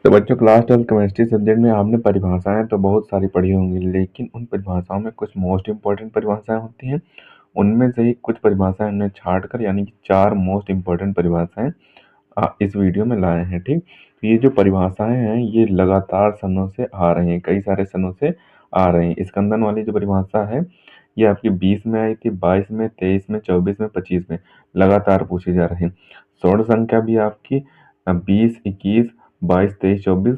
तो बच्चों, class 12 chemistry subject में आपने परिभाषाएं तो बहुत सारी पढ़ी होंगी, लेकिन उन परिभाषाओं में कुछ मोस्ट इंपॉर्टेंट परिभाषाएं होती हैं। उनमें से ही कुछ परिभाषाएं हमने छाट कर, यानी कि 4 मोस्ट इंपॉर्टेंट परिभाषाएं इस वीडियो में लाए हैं। ठीक, तो ये जो परिभाषाएं हैं ये लगातार सनों से आ रही हैं, कई सारे सनों से आ रही हैं। स्कंदन वाली जो परिभाषा है ये आपकी 20 में आई थी, 22 में, 23 में, 24 में, 25 में लगातार पूछी जा रही है। स्वर्ण संख्या भी आपकी 20, 21, 22, 23, 24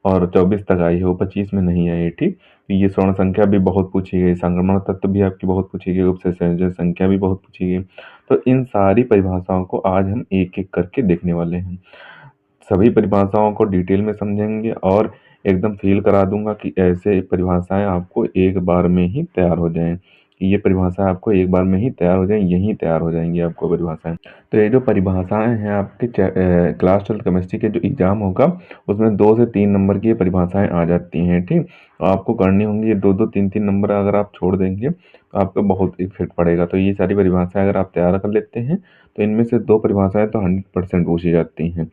और 24 तक आई है, वो 25 में नहीं आई है। ठीक, तो ये स्वर्ण संख्या भी बहुत पूछी गई, संक्रमण तत्व भी आपकी बहुत पूछी गई, उपसंयोजन संख्या भी बहुत पूछी गई। तो इन सारी परिभाषाओं को आज हम एक एक करके देखने वाले हैं। सभी परिभाषाओं को डिटेल में समझेंगे और एकदम फील करा दूंगा कि ऐसे परिभाषाएं आपको एक बार में ही तैयार हो जाएं, कि ये परिभाषाएं आपको एक बार में ही तैयार हो जाएं, यहीं तैयार हो जाएंगी आपको परिभाषाएं। तो ये जो परिभाषाएं हैं आपके क्लास 12 केमिस्ट्री के जो एग्जाम होगा उसमें 2 से 3 नंबर की ये परिभाषाएं आ जाती हैं। ठीक, तो आपको करनी होंगी ये 2 2 3 3 नंबर, अगर आप छोड़ देंगे तो आपको बहुत इफेक्ट पड़ेगा। तो ये सारी परिभाषाएं अगर आप तैयार कर लेते हैं तो इनमें से 2 परिभाषाएं तो 100% पूछी जाती हैं।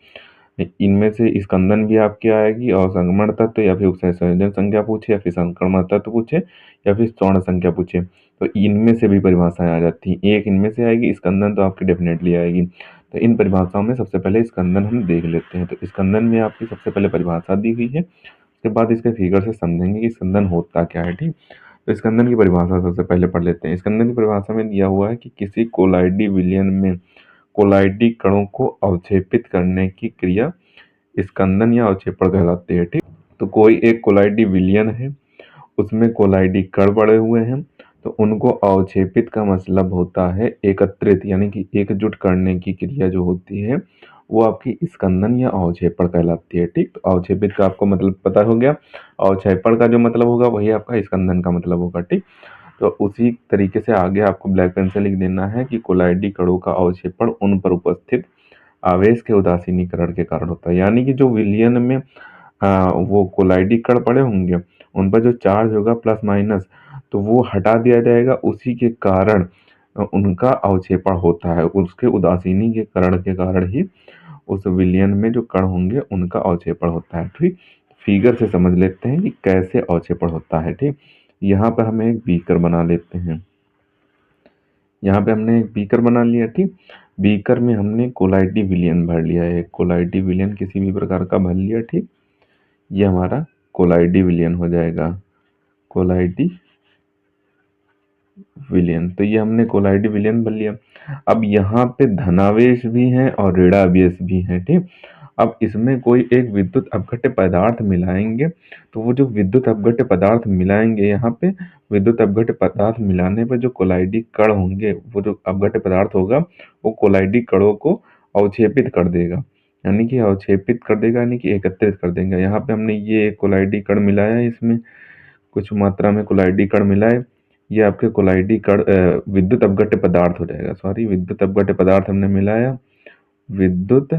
इनमें से स्कंदन भी आपकी आएगी, और संक्रमण तत्व या फिर उपसंयोजन संख्या पूछे, या फिर संक्रमण तत्व पूछे, या फिर स्वर्ण संख्या पूछे, तो इनमें से भी परिभाषाएं आ जाती हैं। एक इनमें से आएगी, स्कंदन तो आपकी डेफिनेटली आएगी। तो इन परिभाषाओं में सबसे पहले स्कंदन हम देख लेते हैं। तो स्कंदन में आपकी सबसे पहले परिभाषा दी हुई है, उसके बाद इसके फिगर से समझेंगे कि स्कंदन होता क्या है। ठीक, तो स्कंदन की परिभाषा सबसे पहले पढ़ लेते हैं। स्कंदन की परिभाषा में दिया हुआ है कि किसी कोलाइडी विलयन में कोलाइडी कणों को अवक्षेपित करने की क्रिया स्कंदन या अवक्षेपण कहलाती है। ठीक, तो कोई एक कोलाइडी विलयन है, उसमें कोलाइडी कण पड़े हुए हैं, तो उनको अवक्षेपित का मतलब होता है एकत्रित, यानी कि एकजुट करने की क्रिया जो होती है वो आपकी स्कंदन या अवक्षेपण कहलाती है। ठीक, तो अवक्षेपित का आपको मतलब पता हो गया, अवक्षेपण का जो मतलब होगा वही आपका स्कंदन का मतलब होगा। ठीक, तो उसी तरीके से आगे आपको ब्लैक पेन से लिख देना है कि कोलाइडी कणों का अवक्षेपण उन पर उपस्थित आवेश के उदासीनीकरण के कारण होता है। यानी कि जो विलयन में वो कोलाइडी कण पड़े होंगे उन पर जो चार्ज होगा प्लस माइनस, तो वो हटा दिया जाएगा, उसी के कारण उनका अवक्षेपण होता है। उसके उदासीनीकरण के कारण ही उस विलयन में जो कण होंगे उनका अवक्षेपण होता है। ठीक, फिगर से समझ लेते हैं कि कैसे अवक्षेपण होता है। ठीक, यहाँ पर हमें एक बीकर बना लेते हैं। यहाँ पे हमने एक बीकर बना लिया। ठीक, बीकर में हमने कोलाइडी विलयन भर लिया है, कोलाइडी विलयन किसी भी प्रकार का भर लिया। ठीक, ये हमारा कोलाइडी विलयन हो जाएगा, कोलाइडी विलयन। तो ये हमने कोलाइडी विलयन भर लिया। अब यहाँ पे धनावेश भी है और ऋणावेश भी है। ठीक, अब इसमें कोई एक विद्युत अपघट्य पदार्थ मिलाएंगे, तो वो जो विद्युत अपघट्य पदार्थ मिलाएंगे, यहाँ पे विद्युत अपघट्य पदार्थ मिलाने पर जो कोलाइडी कण होंगे, वो जो अपघट्य पदार्थ होगा वो कोलाइडी कणों को अवक्षेपित कर देगा, यानी कि अवक्षेपित कर देगा, यानी कि एकत्रित कर देंगे। यहाँ पे हमने ये कोलाइडी कण मिलाया है, इसमें कुछ मात्रा में कोलाइडी कण मिलाए, ये आपके कोलाइडी कण विद्युत अपघट्य पदार्थ हो जाएगा। सॉरी, विद्युत अपघट्य पदार्थ हमने मिलाया, विद्युत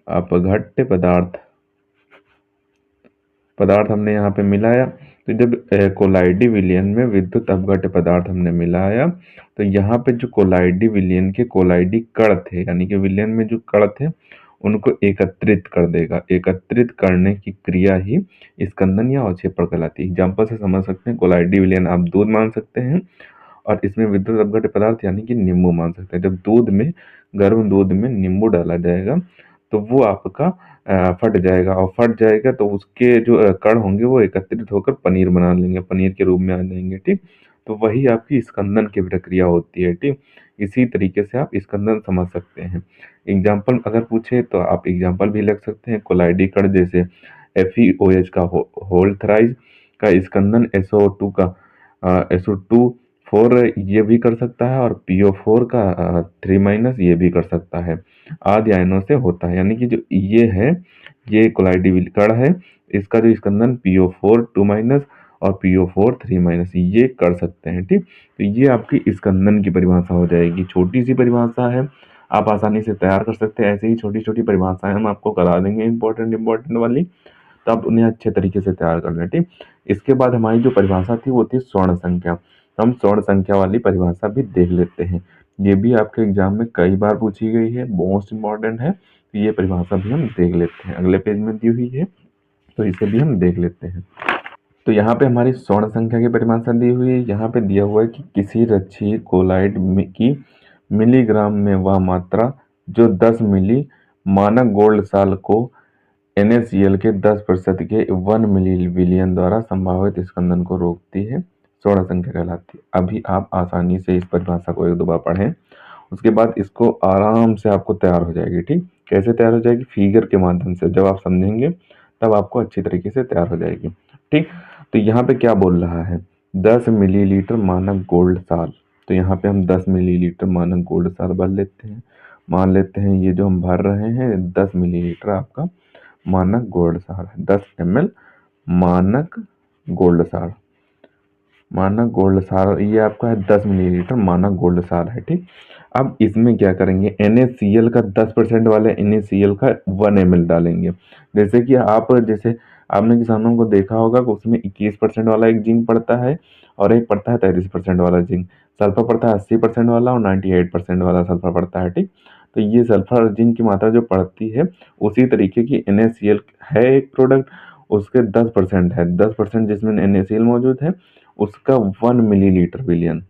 अपघट्य पदार्थ पदार्थ हमने यहाँ पे मिलाया। तो जब कोलाइडी विलयन में विद्युत अपघट्य पदार्थ हमने मिलाया, तो यहाँ पे जो कोलाइडी विलयन के कोलाइडी कण थे, यानी कि विलयन में जो कण थे उनको एकत्रित कर देगा। एकत्रित करने की क्रिया ही स्कंदन या अवक्षेपण कहलाती है। एग्जाम्पल से समझ सकते हैं, कोलाइडी विलयन आप दूध मान सकते हैं, और इसमें विद्युत अपघट्य पदार्थ यानी कि नींबू मान सकते हैं। जब दूध में, गर्म दूध में नींबू डाला जाएगा तो वो आपका फट जाएगा, और फट जाएगा तो उसके जो कण होंगे वो एकत्रित होकर पनीर बना लेंगे, पनीर के रूप में आ जाएंगे। ठीक, तो वही आपकी स्कंदन की प्रक्रिया होती है। ठीक, इसी तरीके से आप स्कंदन समझ सकते हैं। एग्जाम्पल अगर पूछे तो आप एग्जाम्पल भी लग सकते हैं, कोलाइडी कण जैसे FeOH का होल थ्राइज का स्कंदन SO2 का SO2 4 ये भी कर सकता है, और PO4 का 3- ये भी कर सकता है। आदि आयनों से होता है, यानी कि जो ये है ये कोलाइडी कण है, इसका जो स्कंदन PO4 2- और PO4 3- ये कर सकते हैं। ठीक, तो ये आपकी स्कंदन की परिभाषा हो जाएगी। छोटी सी परिभाषा है, आप आसानी से तैयार कर सकते हैं। ऐसे ही छोटी छोटी परिभाषाएं हम आपको करा देंगे इंपॉर्टेंट वाली, तो आप उन्हें अच्छे तरीके से तैयार कर लें। ठीक, इसके बाद हमारी जो परिभाषा थी वो थी स्वर्ण संख्या। तो हम स्वर्ण संख्या वाली परिभाषा भी देख लेते हैं। ये भी आपके एग्जाम में कई बार पूछी गई है, मोस्ट इम्पॉर्टेंट है, तो ये परिभाषा भी हम देख लेते हैं, अगले पेज में दी हुई है, तो इसे भी हम देख लेते हैं। तो यहाँ पे हमारी स्वर्ण संख्या की परिभाषा दी हुई है। यहाँ पे दिया हुआ है कि किसी रच्छी कोलाइड की मिलीग्राम में वह मात्रा जो 10 मिली मानक गोल्ड साल को NaCl के 10% के 1 मिली विलियन द्वारा संभावित स्कंदन को रोकती है, स्वर्ण संख्या कहलाती है। अभी आप आसानी से इस परिभाषा को एक दो बार पढ़ें, उसके बाद इसको आराम से आपको तैयार हो जाएगी। ठीक, कैसे तैयार हो जाएगी? फिगर के माध्यम से जब आप समझेंगे तब आपको अच्छी तरीके से तैयार हो जाएगी। ठीक, तो यहाँ पे क्या बोल रहा है? 10 मिलीलीटर मानक गोल्ड साल। तो यहाँ पे हम 10 मिलीलीटर मानक गोल्ड साल भर लेते हैं। मान लेते हैं ये जो हम भर रहे हैं 10 मिलीलीटर आपका मानक गोल्ड साल है, 10 ml मानक गोल्ड साल। मानक गोल्ड साल ये आपका है 10 मिलीलीटर मानक गोल्ड साल है। ठीक, अब इसमें क्या करेंगे? NaCl का 10% वाले NaCl का 1 ml डालेंगे। जैसे कि जैसे आपने किसानों को देखा होगा कि उसमें 21% वाला एक जिंक पड़ता है और एक पड़ता है 33% वाला जिंक। सल्फर पड़ता है 80% वाला और 98% वाला सल्फर पड़ता है। ठीक, तो ये सल्फर और जिंक की मात्रा जो पड़ती है उसी तरीके की NaCl है एक प्रोडक्ट, उसके 10% है, 10% जिसमें NaCl मौजूद है उसका 1 मिलीलीटर विलियन।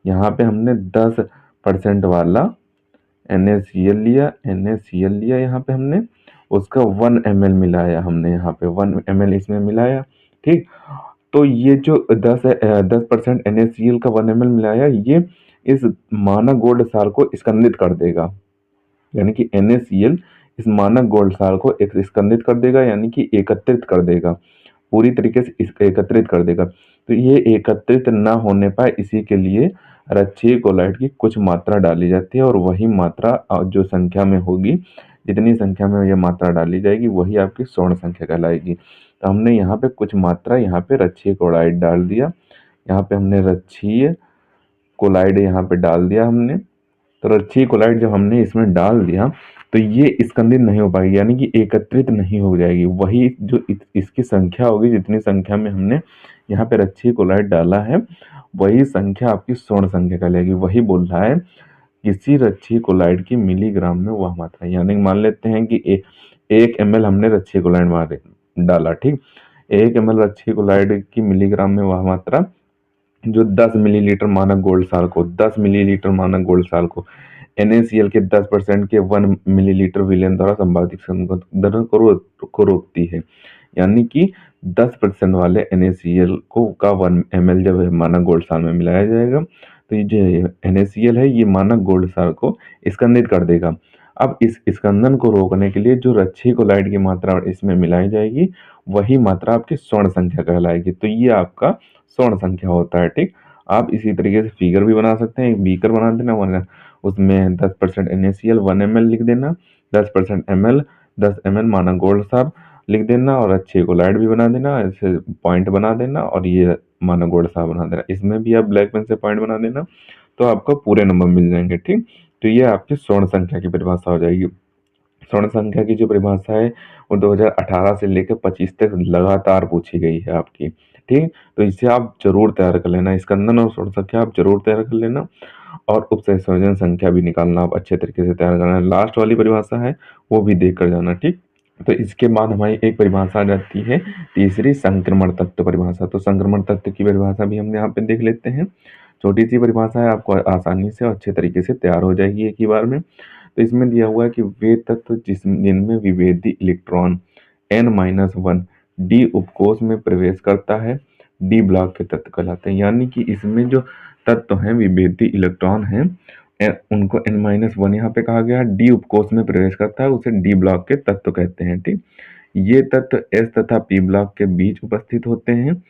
यहाँ पे हमने 10% वाला NaCl लिया यहाँ पे हमने, उसका 1 ml मिलाया हमने, यहाँ पे 1 ml इसमें मिलाया। ठीक, तो ये जो 10% NaCl का 1 ml मिलाया ये इस मानक गोल्ड सार को स्कंदित कर देगा, यानी कि NaCl इस मानक गोल्ड सार को स्कंदित कर देगा, यानी कि एकत्रित कर देगा, पूरी तरीके से इसको एकत्रित कर देगा। तो ये एकत्रित ना होने पाए इसी के लिए रच्छी कोलाइड की कुछ मात्रा डाली जाती है और वही मात्रा जो संख्या में होगी, जितनी संख्या में ये मात्रा डाली जाएगी वही आपकी स्वर्ण संख्या कहलाएगी। तो हमने यहाँ पे कुछ मात्रा यहाँ पे रच्छी कोलाइड डाल दिया, यहाँ पे हमने रच्छी कोलाइड यहाँ पे डाल दिया हमने। तो रच्छी कोलाइड जब हमने इसमें डाल दिया तो ये स्कंदित नहीं हो पाएगी, यानी कि एकत्रित नहीं हो जाएगी। वही जो इसकी संख्या होगी, जितनी संख्या में हमने यहाँ पे रच्छी कोलाइड डाला है वही संख्या आपकी स्वर्ण संख्या कहलाएगी। वही बोल रहा है किसी रच्छी कोलाइड की मिलीग्राम में वह मात्रा, यानी मान लेते हैं कि 1 ml हमने रच्छी कोलाइड मारे डाला। ठीक, 1 ml रच्छी कोलाइड की मिलीग्राम में वह मात्रा जो 10 मिलीलीटर मानक गोल्ड साल को 10 मिलीलीटर मानक गोल्ड साल को NaCl के 10% के 1 मिलीलीटर विलियन द्वारा संभावित स्कंदन को रोकती है, यानी कि 10% वाले NaCl को का 1 ml जब मानक गोल्ड साल में मिलाया जाएगा तो ये जो NaCl है ये मानक गोल्ड साल को स्कंदित कर देगा। अब इस स्कंदन को रोकने के लिए जो रच्छी कोलाइड की मात्रा इसमें मिलाई जाएगी वही मात्रा आपकी स्वर्ण संख्या कहलाएगी। तो ये आपका स्वर्ण संख्या होता है। ठीक, आप इसी तरीके से फिगर भी बना सकते हैं, एक बीकर बना देना, वरना उसमें 10% NaCl 1 ml लिख देना, 10 ml मानक गोल्ड साल लिख देना और अच्छे कोलाइड भी बना देना, ऐसे पॉइंट बना देना और ये मानक गोल्ड साल बना देना। इसमें भी आप ब्लैक पेन से पॉइंट बना देना तो आपको पूरे नंबर मिल जाएंगे। ठीक, तो ये आपकी स्वर्ण संख्या की परिभाषा हो जाएगी। स्वर्ण संख्या की जो परिभाषा है वो 2018 से लेकर 25 तक लगातार पूछी गई है आपकी। ठीक, तो इसे आप जरूर तैयार कर लेना, स्कंदन और स्वर्ण संख्या आप जरूर तैयार कर लेना और उपसंयोजन संख्या भी निकालना आप अच्छे तरीके से तैयार करना। लास्ट वाली परिभाषा है वो भी देख कर जाना। ठीक, तो इसके बाद हमारी एक परिभाषा आ जाती है तीसरी, संक्रमण तत्व परिभाषा। तो संक्रमण तत्व की परिभाषा भी हम यहाँ पे देख लेते हैं। छोटी सी परिभाषा है, आपको आसानी से और अच्छे तरीके से तैयार हो जाएगी एक ही बार में। तो इसमें दिया हुआ है कि वे तत्व जिनमें विभेदी इलेक्ट्रॉन n-1 डी उपकोष में प्रवेश करता है डी ब्लॉक के तत्व कहलाते हैं। यानी कि इसमें जो तत्व हैं विभेदी इलेक्ट्रॉन हैं उनको n-1 यहाँ पे कहा गया, डी उपकोष में प्रवेश करता है उसे डी ब्लॉक के तत्व कहते हैं। ठीक, ये तत्व एस तथा पी ब्लॉक के बीच उपस्थित होते हैं,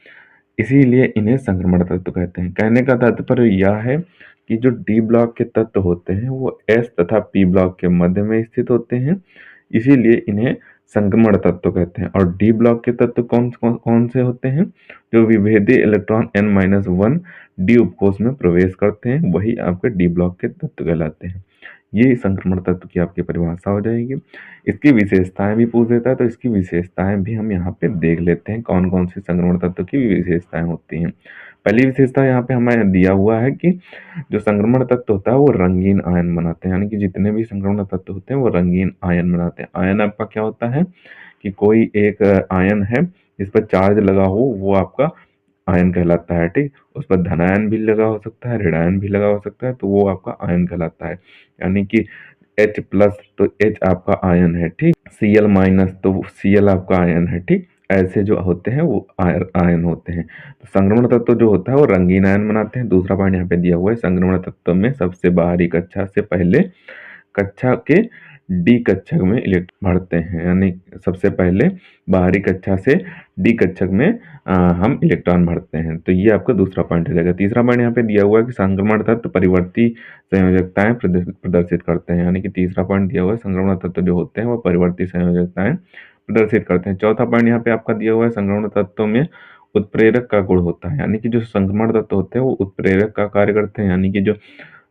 इसीलिए इन्हें संक्रमण तत्व कहते हैं। कहने का तात्पर्य यह है कि जो डी ब्लॉक के तत्व होते हैं वो एस तथा पी ब्लॉक के मध्य में स्थित होते हैं, इसीलिए इन्हें संक्रमण तत्व कहते हैं। और डी ब्लॉक के तत्व कौन से होते हैं? जो विभेदी इलेक्ट्रॉन n-1 डी उपकोष में प्रवेश करते हैं वही आपके डी ब्लॉक के तत्व कहलाते हैं। ये संक्रमण तत्व की आपकी परिभाषा हो जाएगी। इसकी विशेषताएं भी पूछ देता है, तो इसकी विशेषताएं भी हम यहाँ पे देख लेते हैं, कौन कौन सी संक्रमण तत्व की विशेषताएं होती हैं। पहली विशेषता यहाँ पे हमें दिया हुआ है कि जो संक्रमण तत्व होता है वो रंगीन आयन बनाते हैं, यानी कि जितने भी संक्रमण तत्व होते हैं वो रंगीन आयन बनाते हैं। आयन आपका क्या होता है कि कोई एक आयन है जिस पर चार्ज लगा हो, वो आपका आयन कहलाता है। ठीक, उस पर धनायन भी लगा हो सकता है, ऋणायन भी लगा हो सकता है, तो वो आपका आयन कहलाता है। यानी कि H+ तो H आपका आयन है। ठीक, Cl- तो Cl आपका आयन है। ठीक, ऐसे जो होते हैं वो आयन होते हैं। तो संक्रमण तत्व जो होता है वो रंगीन आयन बनाते हैं। दूसरा पॉइंट यहाँ पे दिया हुआ है, संक्रमण तत्व में सबसे बाहरी कक्षा से पहले कक्षा के डी कक्षक में इलेक्ट्रॉन भरते हैं, यानी सबसे पहले बाहरी कक्षा से डी कक्षक में हम इलेक्ट्रॉन भरते हैं। तो ये आपका दूसरा पॉइंट हो जाएगा। तीसरा पॉइंट यहाँ पे दिया हुआ है कि संक्रमण तत्व परिवर्ती संयोजकताएं प्रदर्शित करते हैं, यानी कि तीसरा पॉइंट दिया हुआ है संक्रमण तत्व जो होते हैं वो परिवर्ती संयोजकताएं प्रदर्शित करते हैं। चौथा पॉइंट यहाँ पे आपका दिया हुआ है संक्रमण तत्व में उत्प्रेरक का गुण होता है, यानी कि जो संक्रमण तत्व होते हैं वो उत्प्रेरक का कार्य करते हैं, यानी कि जो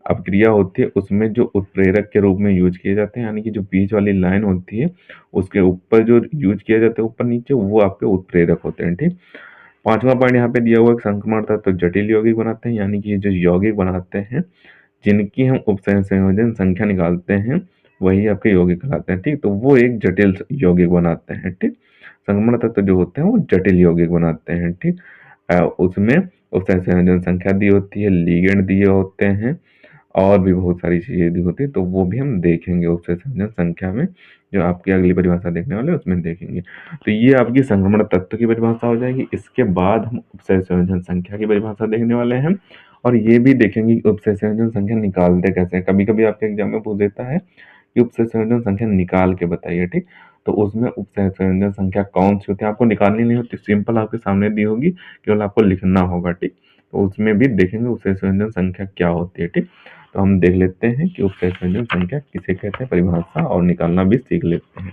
अपक्रिया होती है उसमें जो उत्प्रेरक के रूप में यूज किए जाते हैं, यानी कि जो बीच वाली लाइन होती है उसके ऊपर जो यूज किया जाता है ऊपर नीचे, वो आपके उत्प्रेरक होते हैं। ठीक, पांचवा पॉइंट यहाँ पे दिया हुआ है संक्रमण तत्व जटिल यौगिक बनाते हैं, यानी कि ये जो यौगिक बनाते हैं जिनकी हम उपसंयोजन संख्या निकालते हैं वही आपके यौगिक कहलाते हैं। ठीक, तो वो एक जटिल यौगिक बनाते हैं। ठीक, संक्रमण तत्व जो होते हैं वो जटिल यौगिक बनाते हैं। ठीक, उसमें उपसंयोजन संख्या दी होती है, लिगेंड दिए होते हैं और भी बहुत सारी चीजें दी होती है, तो वो भी हम देखेंगे उपसंयोजन संख्या में, जो आपकी अगली परिभाषा देखने वाले हैं उसमें देखेंगे। तो ये आपकी संक्रमण तत्व की परिभाषा हो जाएगी। इसके बाद हम उपसंयोजन संख्या की परिभाषा देखने वाले हैं और ये भी देखेंगे कि उपसंयोजन संख्या निकालते कैसे हैं। कभी कभी आपके एग्जाम में पूछ देता है कि उपसंयोजन संख्या निकाल के बताइए। ठीक, तो उसमें उपसंयोजन संख्या कौन सी होती है आपको निकालनी नहीं होती, सिंपल आपके सामने दी होगी, केवल आपको लिखना होगा। ठीक, तो उसमें भी देखेंगे उपसंयोजन संख्या क्या होती है। ठीक, तो हम देख लेते हैं कि उपसंयोजन संख्या किसे कहते हैं परिभाषा, और निकालना भी सीख लेते हैं।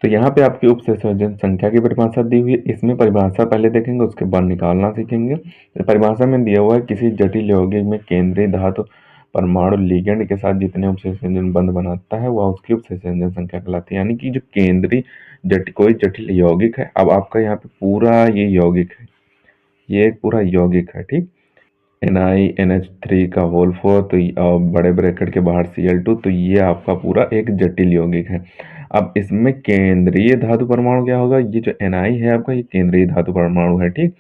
तो यहाँ पे आपकी उपसंयोजन संख्या की परिभाषा दी हुई है। इसमें परिभाषा पहले देखेंगे, उसके बाद निकालना सीखेंगे। तो परिभाषा में दिया हुआ है किसी जटिल यौगिक में केंद्रीय धातु परमाणु लिगेंड के साथ जितने उपसंयोजन बंध बनाता है वह उसकी उपसंयोजन संख्या कहलाती है। यानी कि जो केंद्रीय कोई जटिल यौगिक है, अब आपका यहाँ पे पूरा ये यौगिक है, ये एक पूरा यौगिक है। ठीक, NiNH3 का होल 4, तो बड़े ब्रैकेट के बाहर Cl2, तो ये आपका पूरा एक जटिल यौगिक है। अब इसमें केंद्रीय धातु परमाणु क्या होगा, ये जो Ni है आपका ये केंद्रीय धातु परमाणु है। ठीक,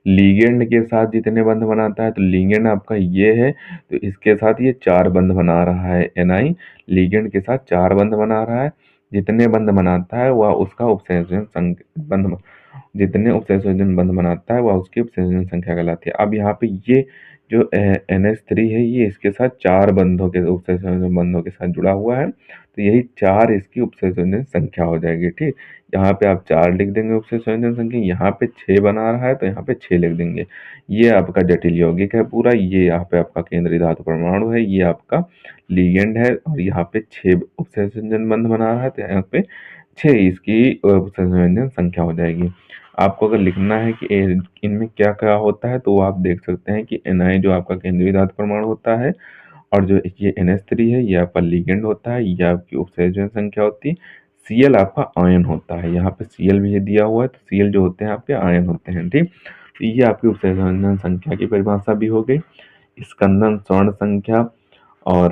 लिगेंड के साथ जितने बंध बनाता है, तो लिगेंड आपका ये है, तो इसके साथ ये 4 बंध बना रहा है। Ni लिगेंड के साथ 4 बंध बना रहा है। जितने बंध बनाता है वह उसका उपसंयोजन बंध, जितने उपसंयोजन बंध बनाता है वह उसकी उपसंयोजन संख्या कहलाती है। अब यहाँ पे ये जो NH3 है ये इसके साथ 4 बंधों के उपसंयोजन बंधों के साथ जुड़ा हुआ है, तो यही 4 इसकी उपसंयोजन संख्या हो जाएगी। ठीक, यहाँ पे आप 4 लिख देंगे उपसंयोजन संख्या, यहाँ पे 6 बना रहा है तो यहाँ पे 6 लिख देंगे। ये आपका जटिल यौगिक है पूरा, ये यहाँ पे आपका केंद्रीय धातु परमाणु है, ये आपका लिगेंड है, और यहाँ पे 6 उपसंयोजन बंध बना रहा है, तो यहाँ पे 6 इसकी उपसंयोजन संख्या हो जाएगी। आपको अगर लिखना है कि इनमें क्या क्या होता है, तो आप देख सकते हैं कि Ni जो आपका केंद्रीय धातु परमाणु होता है, और जो ये NH3 है ये आपका लिगेंड होता है, ये आपकी उपसंयोजन संख्या होती है। Cl आपका आयन होता है, यहाँ पे Cl भी दिया हुआ है, तो Cl जो होते हैं आपके आयन होते हैं। ठीक, तो ये आपकी उपसंयोजन संख्या की परिभाषा भी हो गई। स्कंदन स्वर्ण संख्या और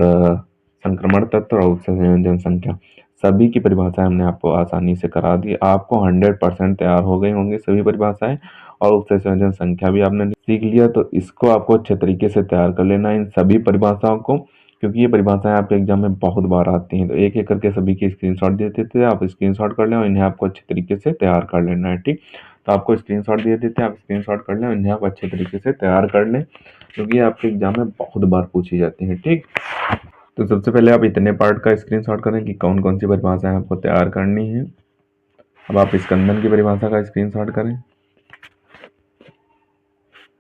संक्रमण तत्व और उपसंयोजन संख्या सभी की परिभाषाएं हमने आपको आसानी से करा दी। आपको 100% तैयार हो गई होंगी सभी परिभाषाएं, और उपसंयोजन संख्या भी आपने सीख लिया। तो इसको आपको अच्छे तरीके से तैयार कर लेना है इन सभी परिभाषाओं को, क्योंकि ये परिभाषाएं आपके एग्जाम में बहुत बार आती हैं। तो एक एक करके सभी की स्क्रीनशॉट देते थे, आप स्क्रीनशॉट कर लें और इन्हें आपको अच्छे तरीके से तैयार कर लेना है। ठीक, तो आपको स्क्रीनशॉट दिए देते हैं, आप स्क्रीनशॉट कर लें और इन्हें आप अच्छे तरीके से तैयार कर लें, क्योंकि आपके एग्जाम में बहुत बार पूछी जाती है। ठीक, तो सबसे पहले आप इतने पार्ट का स्क्रीनशॉट करें कि कौन कौन सी परिभाषाएं आपको तैयार करनी है। अब आप स्कंदन की परिभाषा का स्क्रीनशॉट करें,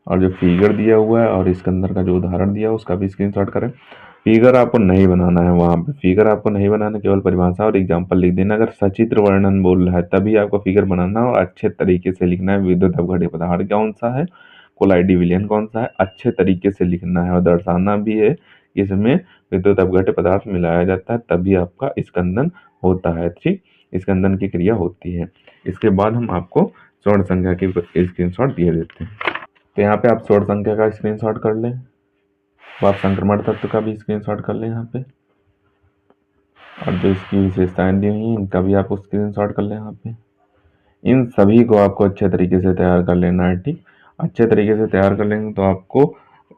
और जो फिगर दिया हुआ है और स्कंदन का जो उदाहरण दिया है उसका भी स्क्रीनशॉट करें। फिगर आपको नहीं बनाना है, वहां पे फिगर आपको नहीं बनाना, केवल परिभाषा और एग्जाम्पल लिख देना। अगर सचित्र वर्णन बोल रहा है तभी आपको फिगर बनाना है, और अच्छे तरीके से लिखना है। विद्युत अपघट्य पदार्थ कौन सा है, कोलाइडी विलयन कौन सा है, अच्छे तरीके से लिखना है और दर्शाना भी है इसमें विद्युत अपघट्य पदार्थ मिलाया जाता है, तभी आपका स्कंदन होता है। ठीक, स्कंदन की क्रिया होती है। इसके बाद हम आपको स्वर्ण संख्या की स्क्रीनशॉट दिए देते हैं। तो यहाँ पे आप स्वर्ण संख्या का स्क्रीनशॉट कर लें, तो आप संक्रमण तत्व का भी स्क्रीनशॉट कर लें यहाँ पे, और जो इसकी विशेषताएं दी हुई हैं इनका भी आप स्क्रीनशॉट कर लें यहाँ पे। इन सभी को आपको अच्छे तरीके से तैयार कर लेना है। ठीक, अच्छे तरीके से तैयार कर लेंगे तो आपको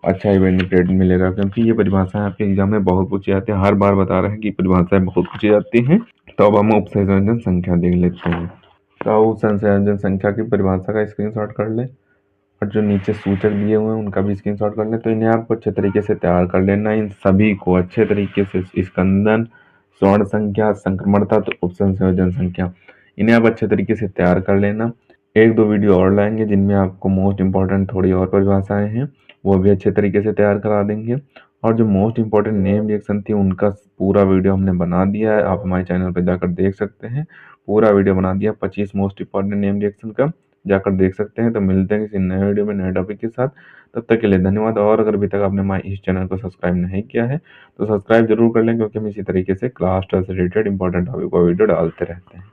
अच्छा इवेंट ग्रेड मिलेगा, क्योंकि ये परिभाषाएं आपके एग्जाम में बहुत पूछी जाती है। हर बार बता रहे हैं कि परिभाषाएं बहुत पूछी जाती हैं। तो अब हम उपसंयोजन संख्या देख लेते हैं। तो उपसंयोजन संख्या की परिभाषा का स्क्रीनशॉट कर लें, और जो नीचे सूचक दिए हुए हैं उनका भी स्क्रीनशॉट कर लें। तो इन्हें आपको अच्छे तरीके से तैयार कर लेना है। इन सभी को अच्छे तरीके से स्कंदन, स्वर्ण संख्या, संक्रमण तत्व, उपसंयोजन संख्या, इन्हें आप अच्छे तरीके से तैयार कर लेना। एक दो वीडियो और लाएंगे जिनमें आपको मोस्ट इंपॉर्टेंट थोड़ी और परिभाषाएं हैं वो भी अच्छे तरीके से तैयार करा देंगे। और जो मोस्ट इंपॉर्टेंट नेम रिएक्शन थी उनका पूरा वीडियो हमने बना दिया है, आप हमारे चैनल पर जाकर देख सकते हैं। पूरा वीडियो बना दिया 25 मोस्ट इंपॉर्टेंट नेम रिएक्शन का, जाकर देख सकते हैं। तो मिलते हैं किसी नए वीडियो में नए टॉपिक के साथ। तब तक के लिए धन्यवाद। और अगर अभी तक आपने हमारे इस चैनल को सब्सक्राइब नहीं किया है तो सब्सक्राइब जरूर कर लें, क्योंकि हम इसी तरीके से क्लास 12 से रिलेटेड इंपॉर्टेंट टॉपिक का वीडियो डालते रहते हैं।